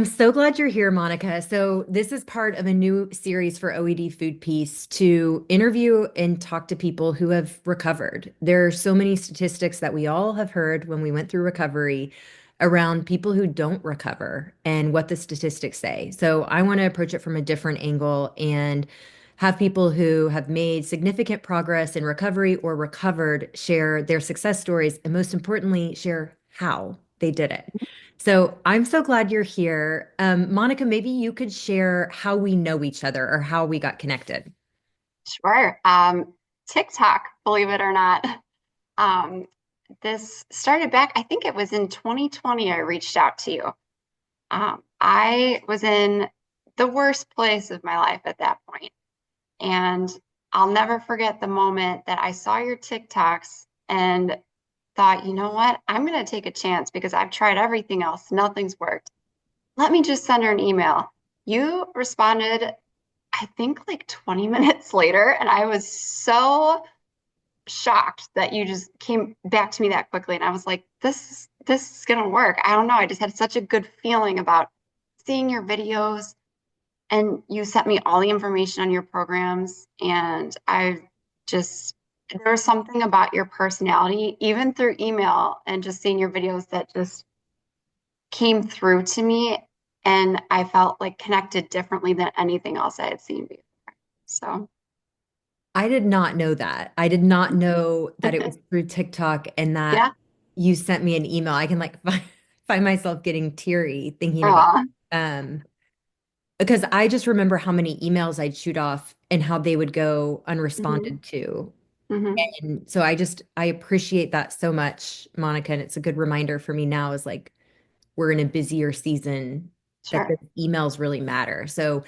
I'm so glad you're here, Monica. So, this is part of a new series for OED Food Peace to interview and talk to people who have recovered. There are so many statistics that we all have heard when we went through recovery around people who don't recover and what the statistics say. So, I want to approach it from a different angle and have people who have made significant progress in recovery or recovered share their success stories and, most importantly, share how they did it. So I'm so glad you're here. Monica, maybe you could share how we know each other or how we got connected. Sure. TikTok, believe it or not. Um, this started back, I think it was in 2020, I reached out to you. I was in the worst place of my life at that point, and I'll never forget the moment that I saw your TikToks and thought, you know what? I'm going to take a chance because I've tried everything else. Nothing's worked. Let me just send her an email. You responded, I think like 20 minutes later, and I was so shocked that you just came back to me that quickly. And I was like, this is gonna work. I don't know. I just had such a good feeling about seeing your videos, and you sent me all the information on your programs. And I just there was something about your personality, even through email and just seeing your videos, that just came through to me. And I felt like connected differently than anything else I had seen before. So I did not know that. I did not know that it was through TikTok and that yeah. you sent me an email. I can like find myself getting teary thinking about Aw. um because I just remember how many emails I'd shoot off and how they would go Hmm. unresponded to. Hmm. And so I appreciate that so much, Monica, and it's a good reminder for me now is like we're in a busier season that Sure. the emails really matter. So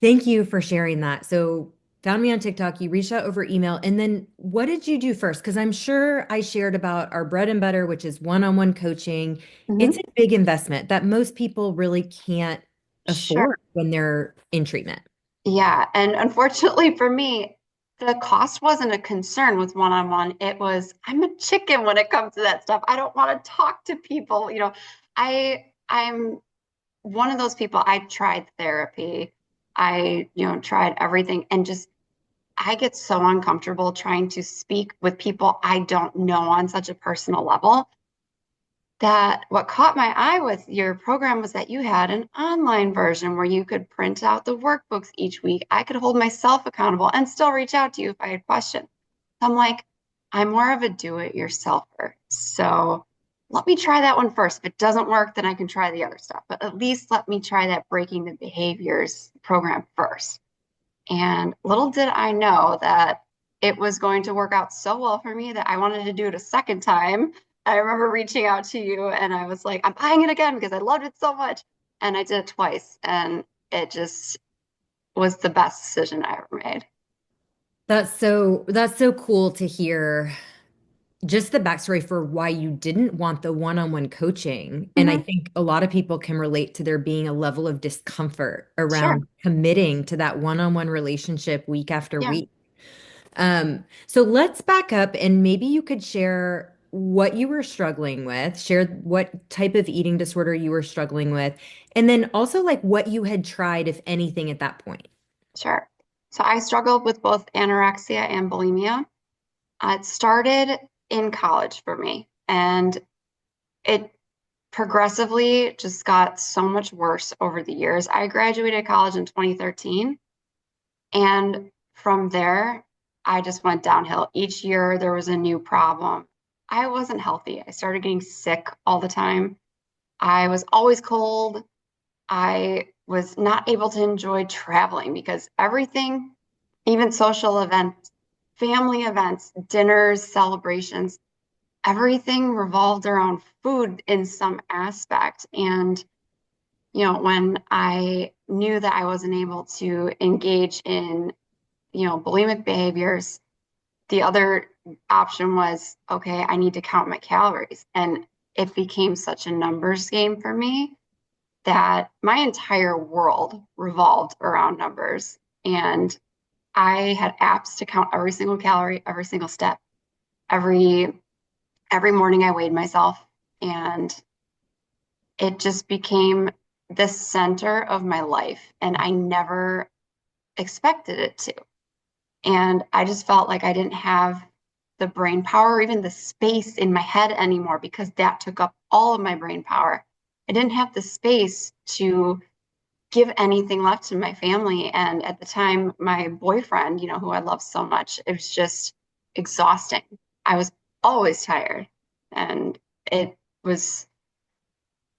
thank you for sharing that. So found me on TikTok, you reached out over email, and then what did you do first? Because I'm sure I shared about our bread and butter, which is one-on-one coaching. It's Hmm. a big investment that most people really can't Sure. afford when they're in treatment. Yeah. And unfortunately for me, the cost wasn't a concern with one-on-one. It was, I'm a chicken when it comes to that stuff. I don't want to talk to people. I'm one of those people. I tried therapy. I tried everything, and just I get so uncomfortable trying to speak with people I don't know on such a personal level, that what caught my eye with your program was that you had an online version where you could print out the workbooks each week. I could hold myself accountable and still reach out to you if I had questions. I'm like, I'm more of a do-it-yourselfer. So let me try that one first. If it doesn't work, then I can try the other stuff. But at least let me try that breaking the behaviors program first. And little did I know that it was going to work out so well for me that I wanted to do it a second time. I remember reaching out to you and I was like, I'm buying it again because I loved it so much. And I did it twice, and it just was the best decision I ever made. That's so cool to hear just the backstory for why you didn't want the one-on-one coaching. And I Hmm. think a lot of people can relate to there being a level of discomfort Sure. around committing to that one-on-one relationship week after Yeah. week. So let's back up and maybe you could share what you were struggling with, share what type of eating disorder you were struggling with, and then also like what you had tried, if anything, at that point. Sure. So I struggled with both anorexia and bulimia. It started in college for me, and it progressively just got so much worse over the years. I graduated college in 2013, and from there, I just went downhill. Each year, there was a new problem. I wasn't healthy. I started getting sick all the time. I was always cold. I was not able to enjoy traveling because everything, even social events, family events, dinners, celebrations, everything revolved around food in some aspect. And when I knew that I wasn't able to engage in, bulimic behaviors, the other option was, okay, I need to count my calories. And it became such a numbers game for me that my entire world revolved around numbers. And I had apps to count every single calorie, every single step. Every morning I weighed myself, and it just became the center of my life, and I never expected it to. And I just felt like I didn't have the brain power or even the space in my head anymore because that took up all of my brain power. I didn't have the space to give anything left to my family. And at the time, my boyfriend, who I love so much, it was just exhausting. I was always tired. And it was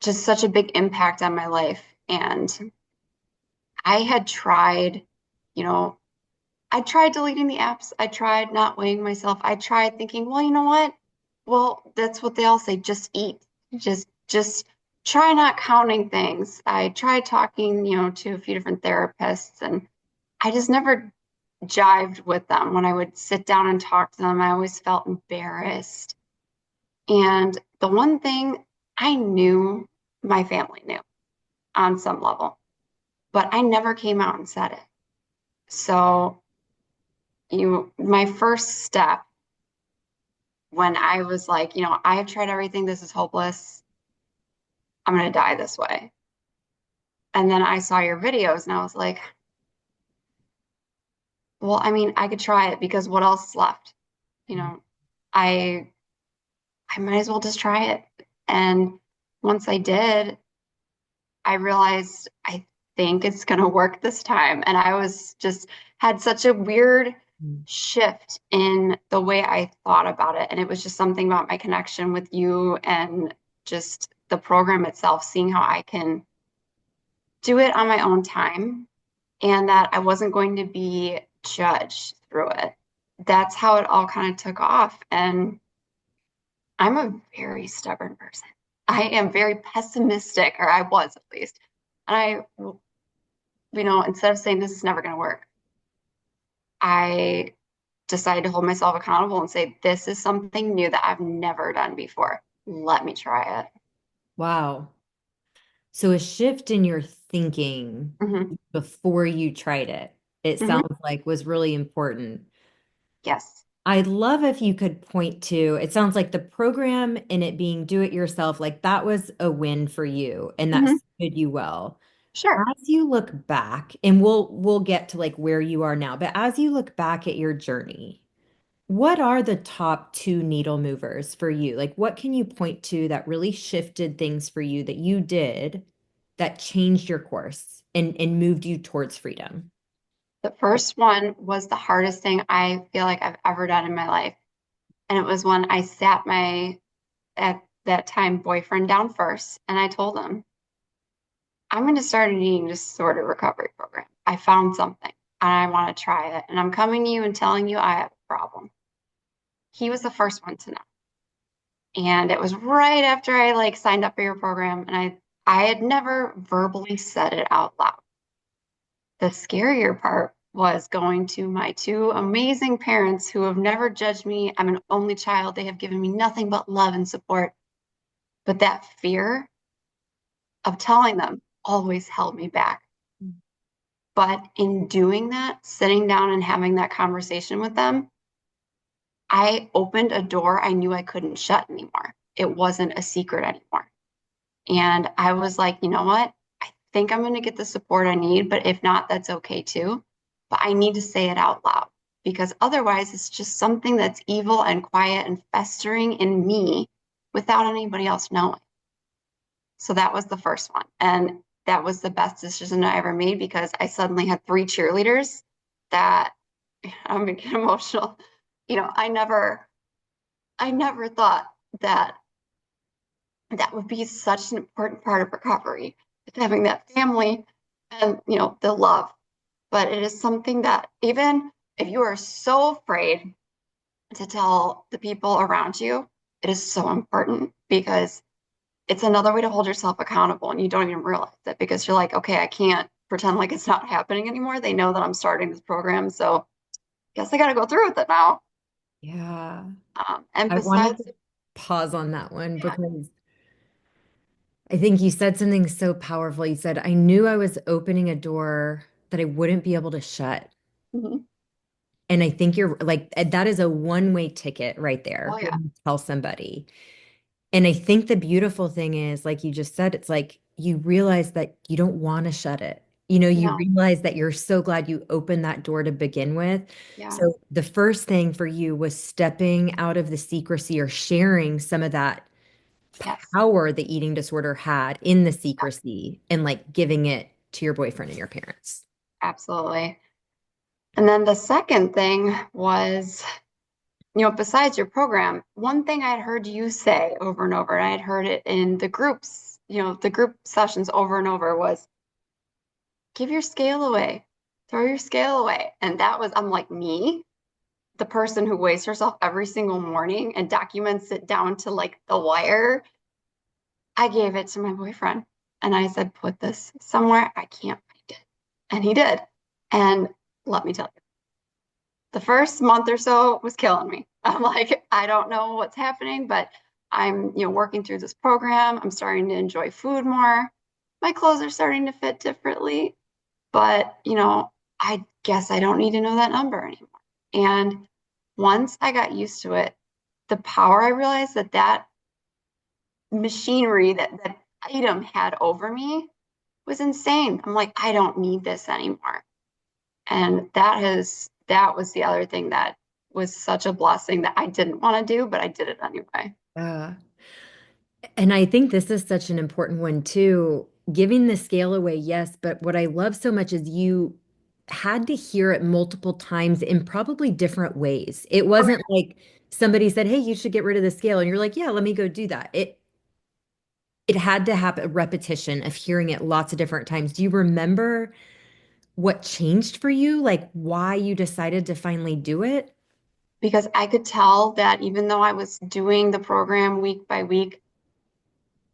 just such a big impact on my life. And I had tried, you know, I tried deleting the apps. I tried not weighing myself. I tried thinking, well, you know what? Well, that's what they all say, just eat. Just try not counting things. I tried talking, to a few different therapists, and I just never jived with them. When I would sit down and talk to them, I always felt embarrassed. And the one thing I knew my family knew on some level, but I never came out and said it. So, my first step when I was like, I've tried everything, this is hopeless, I'm going to die this way. And then I saw your videos and I was like, well, I mean, I could try it because what else is left? You know, I I might as well just try it. And once I did, I realized I think it's going to work this time. And I was just had such a weird shift in the way I thought about it. And it was just something about my connection with you and just the program itself, seeing how I can do it on my own time and that I wasn't going to be judged through it. That's how it all kind of took off. And I'm a very stubborn person. I am very pessimistic, or I was at least. And instead of saying this is never going to work, I decided to hold myself accountable and say, this is something new that I've never done before. Let me try it. Wow. So a shift in your thinking Hmm. before you tried it, it Hmm. sounds like was really important. Yes. I'd love if you could point to, it sounds like the program and it being do it yourself, like that was a win for you and that Hmm. suited you well. Sure. As you look back, and we'll get to like where you are now, but as you look back at your journey, what are the top two needle movers for you? Like what can you point to that really shifted things for you that you did that changed your course and moved you towards freedom? The first one was the hardest thing I feel like I've ever done in my life. And it was when I sat my, at that time, boyfriend down first, and I told him, I'm going to start an eating disorder recovery program. I found something and I want to try it. And I'm coming to you and telling you I have a problem. He was the first one to know. And it was right after I like signed up for your program and I had never verbally said it out loud. The scarier part was going to my two amazing parents who have never judged me. I'm an only child. They have given me nothing but love and support. But that fear of telling them always held me back. But in doing that, sitting down and having that conversation with them, I opened a door I knew I couldn't shut anymore. It wasn't a secret anymore. And I was like, you know what? I think I'm going to get the support I need, but if not, that's okay too. But I need to say it out loud because otherwise it's just something that's evil and quiet and festering in me without anybody else knowing. So that was the first one. And that was the best decision I ever made because I suddenly had three cheerleaders that I'm gonna get emotional. I never thought that that would be such an important part of recovery, having that family and the love. But it is something that even if you are so afraid to tell the people around you, it is so important because it's another way to hold yourself accountable and you don't even realize it because you're like, okay, I can't pretend like it's not happening anymore. They know that I'm starting this program, so I guess I got to go through with it now. Yeah. And I wanted besides, to pause on that one yeah. because I think you said something so powerful. You said, I knew I was opening a door that I wouldn't be able to shut. Mhm. And I think you're like, that is a one-way ticket right Oh there yeah. when you tell somebody. And I think the beautiful thing is, like you just said, it's like you realize that you don't want to shut it. You know, you No, realize that you're so glad you opened that door to begin with. yeah, So the first thing for you was stepping out of the secrecy or sharing some of that yes, power the eating disorder had in the secrecy and like giving it to your boyfriend and your parents. absolutely. And then the second thing was, besides your program, one thing I'd heard you say over and over, and I had heard it in the groups, the group sessions over and over was give your scale away, throw your scale away. And that was, I'm like, me, the person who weighs herself every single morning and documents it down to like the wire. I gave it to my boyfriend and I said, put this somewhere. I can't find it. And he did. And let me tell you, the first month or so was killing me. I'm like, I don't know what's happening, but I'm, working through this program. I'm starting to enjoy food more. My clothes are starting to fit differently, but, I guess I don't need to know that number anymore. And once I got used to it, the power I realized that that machinery, that item had over me was insane. I'm like, I don't need this anymore. And that was the other thing that was such a blessing that I didn't want to do, but I did it anyway. Yeah. And I think this is such an important one too. Giving the scale away, yes, but what I love so much is you had to hear it multiple times in probably different ways. It Oh, wasn't like somebody said, "Hey, you should get rid of the scale," and you're like, "Yeah, let me go do that." It had to have a repetition of hearing it lots of different times. Do you remember what changed for you? Like why you decided to finally do it? because I could tell that even though I was doing the program week by week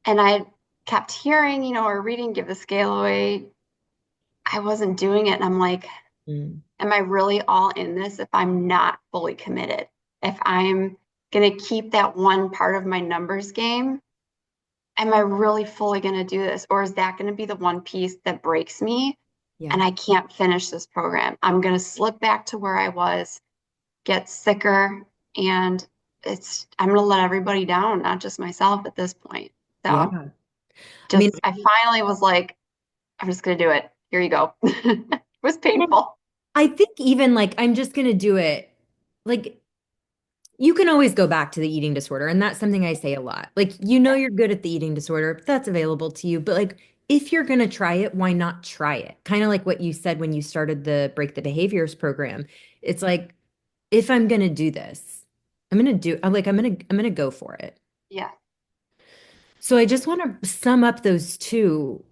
and I kept hearing, or reading, give the scale away, I wasn't doing it. And I'm like, Mm, am I really all in this if I'm not fully committed? If I'm going to keep that one part of my numbers game, am I really fully going to do this? Or is that going to be the one piece that breaks me yeah. and I can't finish this program? I'm going to slip back to where I was, get sicker, and I'm going to let everybody down, not just myself at this point. So Yeah. I mean, I finally was like, I'm just going to do it. Here you go. It was painful. I think even like I'm just gonna do it. Like you can always go back to the eating disorder, and that's something I say a lot. Like you know you're good at the eating disorder, that's available to you, but like if you're gonna try it, why not try it? Kind of like what you said when you started the Break the Behaviors program. It's like if I'm gonna do this, I'm gonna go for it. Yeah. So I just want to sum up those two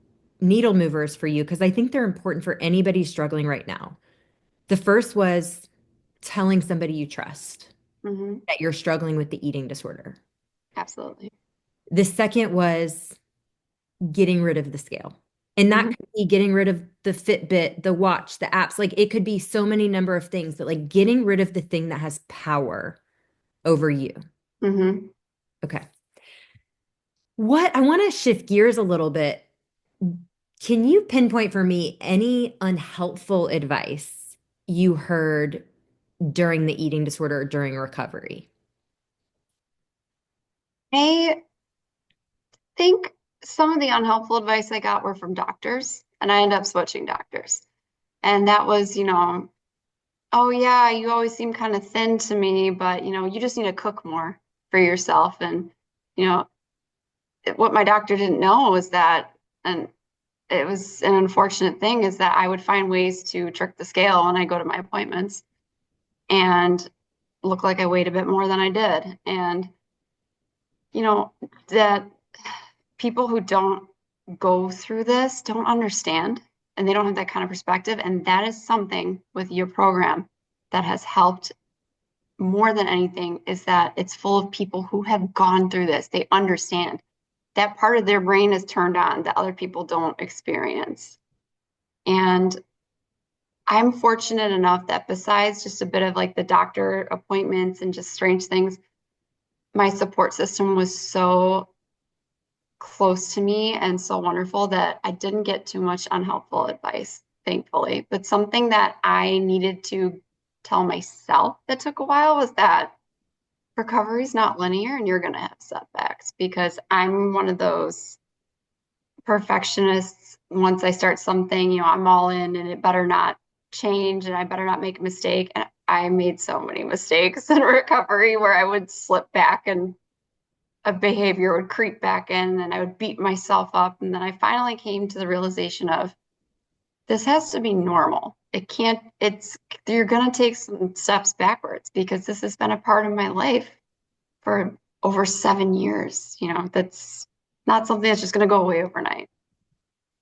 needle movers for you because I think they're important for anybody struggling right now. The first was telling somebody you trust Hmm. that you're struggling with the eating disorder. Absolutely. The second was getting rid of the scale. And that Hmm. could be getting rid of the Fitbit, the watch, the apps. Like it could be so many number of things, but like getting rid of the thing that has power over you. Hmm. Okay. What I want to shift gears a little bit. Can you pinpoint for me any unhelpful advice you heard during the eating disorder or during recovery? I think some of the unhelpful advice I got were from doctors, and I ended up switching doctors. And that was, oh yeah, you always seem kind of thin to me, but you just need to cook more for yourself. And you know, what my doctor didn't know was that, and it was an unfortunate thing, is that I would find ways to trick the scale when I go to my appointments and look like I weighed a bit more than I did. And you know, that people who don't go through this don't understand and they don't have that kind of perspective. And that is something with your program that has helped more than anything is that it's full of people who have gone through this. They understand that part of their brain is turned on that other people don't experience. And I'm fortunate enough that besides just a bit of like the doctor appointments and just strange things, my support system was so close to me and so wonderful that I didn't get too much unhelpful advice, thankfully. But something that I needed to tell myself that took a while was that recovery is not linear and you're going to have setbacks because I'm one of those perfectionist. Once I start something, I'm all in and it better not change and I better not make a mistake. And I made so many mistakes in recovery where I would slip back and a behavior would creep back in and I would beat myself up. And then I finally came to the realization of this has to be normal. It can't, you're going to take some steps backwards because this has been a part of my life for over 7 years. That's not something that's just going to go away overnight.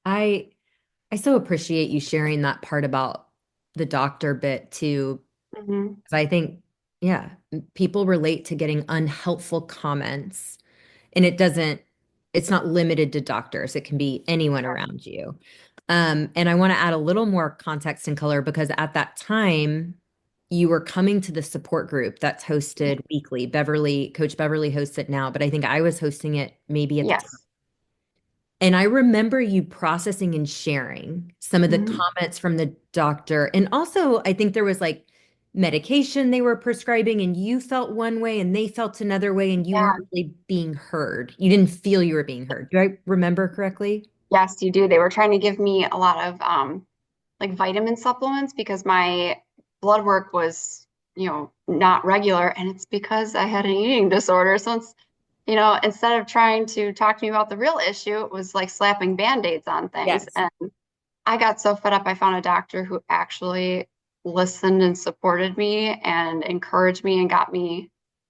I I so appreciate you sharing that part about the doctor bit too. Hmm. 'Cause I think, yeah, people relate to getting unhelpful comments, and it's not limited to doctors. It can be anyone around you. And I want to add a little more context and color because at that time, you were coming to the support group that's Yeah. hosted weekly. Coach Beverly hosts it now, but I think I was hosting it maybe at the time. Yes. And I remember you processing and sharing some of the Mhm. comments from the doctor. And also, I think there was like medication they were prescribing, and you felt one way and they felt another way, and you weren't Yeah. really being heard. You didn't feel you were being heard. Do I remember correctly? Yes, you do. They were trying to give me a lot of like vitamin supplements because my blood work was, not regular. And it's because I had an eating disorder. So instead of trying to talk to me about the real issue, it was like slapping band-aids on things. Yes. And I got so fed up, I found a doctor who actually listened and supported me and encouraged me and got me,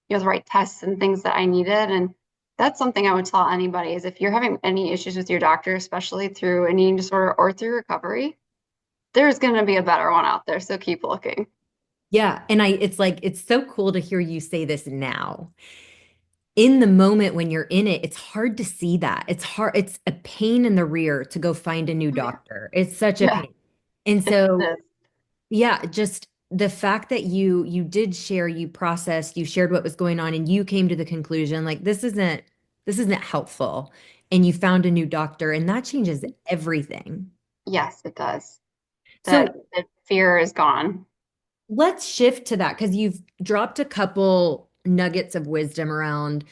the right tests and things that I needed. And that's something I would tell anybody is if you're having any issues with your doctor, especially through an eating disorder or through recovery, there's going to be a better one out there. So keep looking. Yeah. And it's like, it's so cool to hear you say this now. In the moment when you're in it, it's hard to see that. It's hard. It's a pain in the rear to go find a new doctor. It's such a Yeah, pain. And it so, is. yeah, just the fact that you did share, you processed, you shared what was going on, and you came to the conclusion like this isn't helpful, and you found a new doctor, and that changes everything. Yes, it does. So That fear is gone. let's shift to that because you've dropped a couple nuggets of wisdom around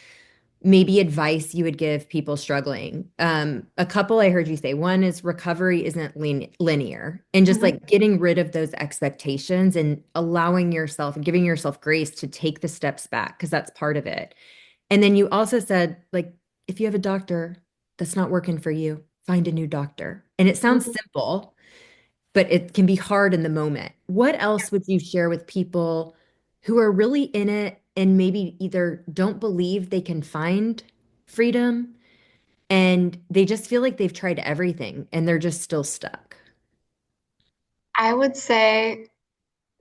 maybe advice you would give people struggling. A couple I heard you say. One is recovery isn't linear, and just Mhm. like getting rid of those expectations and allowing yourself and giving yourself grace to take the steps back because that's part of it. And then you also said, like, if you have a doctor that's not working for you, find a new doctor. And it sounds Mhm. simple, but it can be hard in the moment. What else would you share with people who are really in it and maybe either don't believe they can find freedom and they just feel like they've tried everything and they're just still stuck? I would say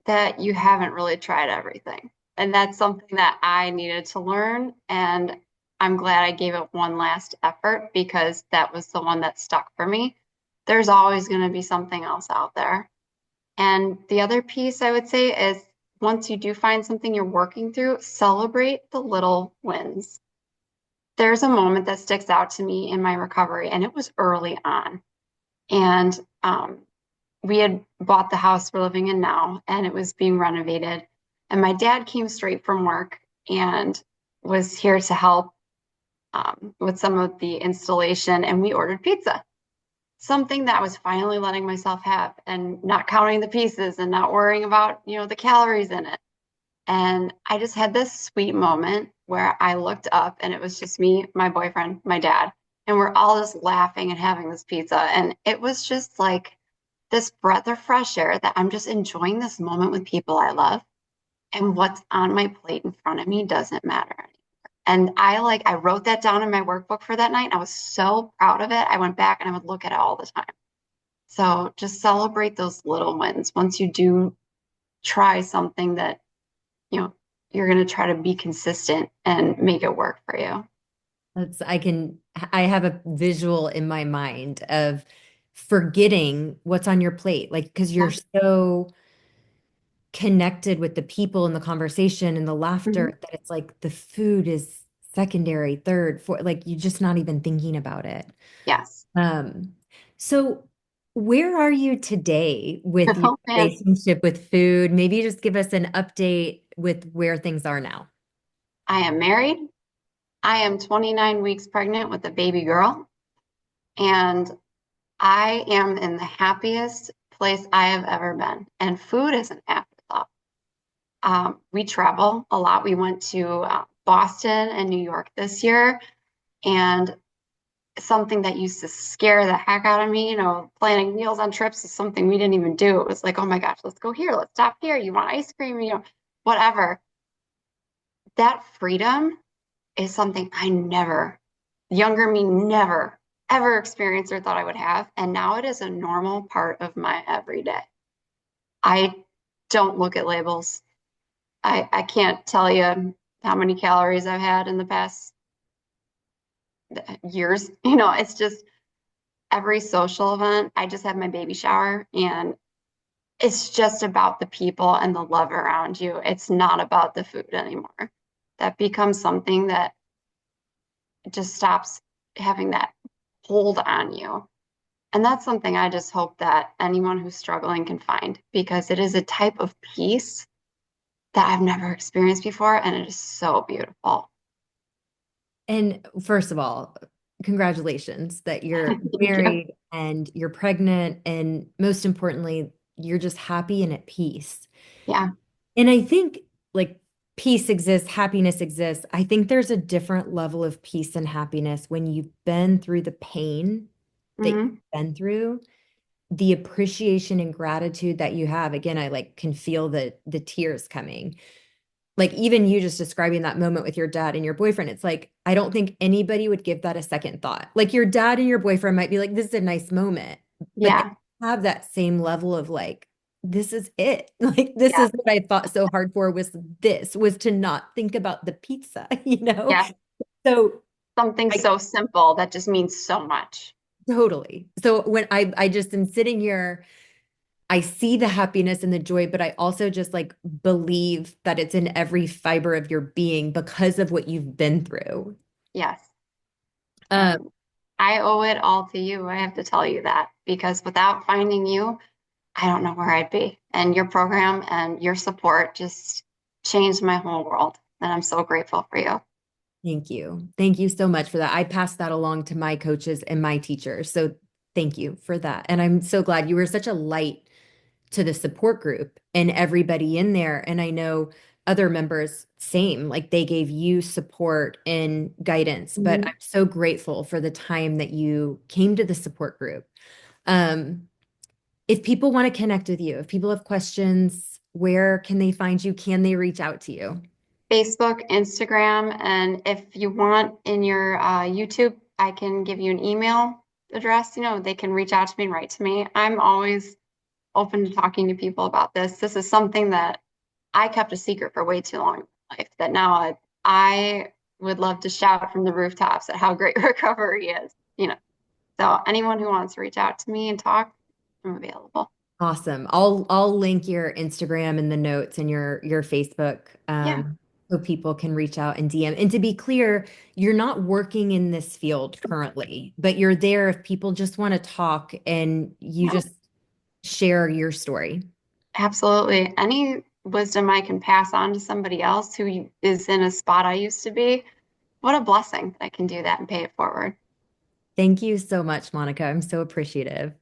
that you haven't really tried everything. And that's something that I needed to learn. And I'm glad I gave it one last effort because that was the one that stuck for me. There's always going to be something else out there. And the other piece I would say is once you do find something you're working through, celebrate the little wins. There's a moment that sticks out to me in my recovery, and it was early on. And we had bought the house we're living in now, and it was being renovated. And my dad came straight from work and was here to help with some of the installation, and we ordered pizza. Something that I was finally letting myself have and not counting the pieces and not worrying about, the calories in it. And I just had this sweet moment where I looked up and it was just me, my boyfriend, my dad, and we're all just laughing and having this pizza. And it was just like this breath of fresh air that I'm just enjoying this moment with people I love. And what's on my plate in front of me doesn't matter. And I wrote that down in my workbook for that night. And I was so proud of it. I went back and I would look at it all the time. So just celebrate those little wins. Once you do try something that, you know, you're going to try to be consistent and make it work for you. I have a visual in my mind of forgetting what's on your plate, like, because you're Yeah. so connected with the people and the conversation and the Mhm. laughter that it's like the food is secondary, third, fourth, like you're just not even thinking about it. Yes. Um, so where are you today with your Oh man, relationship with food? Maybe just give us an update with where things are now. I am married. I am 29 weeks pregnant with a baby girl. And I am in the happiest place I have ever been. And food is an afterthought. We travel a lot. We went to Boston and New York this year, and something that used to scare the heck out of me, planning meals on trips is something we didn't even do. It was like, oh my gosh, let's go here, let's stop here. You want ice cream, whatever. That freedom is something younger me never, ever experienced or thought I would have. And now it is a normal part of my everyday. I don't look at labels. I can't tell you how many calories I've had in the past years. It's just every social event. I just had my baby shower, and it's just about the people and the love around you. It's not about the food anymore. That becomes something that just stops having that hold on you. And that's something I just hope that anyone who's struggling can find, because it is a type of peace that I've never experienced before. And it is so beautiful. And first of all, congratulations that you're Thank you. married and you're pregnant. And most importantly, you're just happy and at peace. Yeah. And I think like peace exists, happiness exists. I think there's a different level of peace and happiness when you've been through the pain that you've Hmm. been through, the appreciation and gratitude that you have. Again, I like can feel the tears coming. Like even you just describing that moment with your dad and your boyfriend, it's like I don't think anybody would give that a second thought. Like your dad and your boyfriend might be like, this is a nice moment, but they Yeah. have that same level of like, this is it. Like this Yeah. is what I fought so hard for was to not think about the pizza, you know? Yeah. So Something I so simple that just means so much. totally. So when I just am sitting here, I see the happiness and the joy, but I also just like believe that it's in every fiber of your being because of what you've been through. Yes. Um, And I owe it all to you. I have to tell you that, because without finding you, I don't know where I'd be. And your program and your support just changed my whole world. And I'm so grateful for you. Thank you. Thank you so much for that. I passed that along to my coaches and my teachers. So thank you for that. And I'm so glad you were such a light to the support group and everybody in there. And I know other members, same, like they gave you support and guidance. But Mhm. I'm so grateful for the time that you came to the support group. Um, if people want to connect with you, if people have questions, where can they find you? Can they reach out to you? Facebook, Instagram, and if you want in your YouTube, I can give you an email address. They can reach out to me and write to me. I'm always open to talking to people about this. This is something that I kept a secret for way too long in my life, that now I would love to shout from the rooftops at how great recovery is. So anyone who wants to reach out to me and talk, I'm available. Awesome. I'll link your Instagram in the notes and your Facebook Yeah, so people can reach out and DM. And to be clear, you're not working in this field currently, but you're there if people just want to talk and you yeah, just share your story. absolutely. Any wisdom I can pass on to somebody else who is in a spot I used to be, what a blessing that I can do that and pay it forward. Thank you so much, Monica. I'm so appreciative.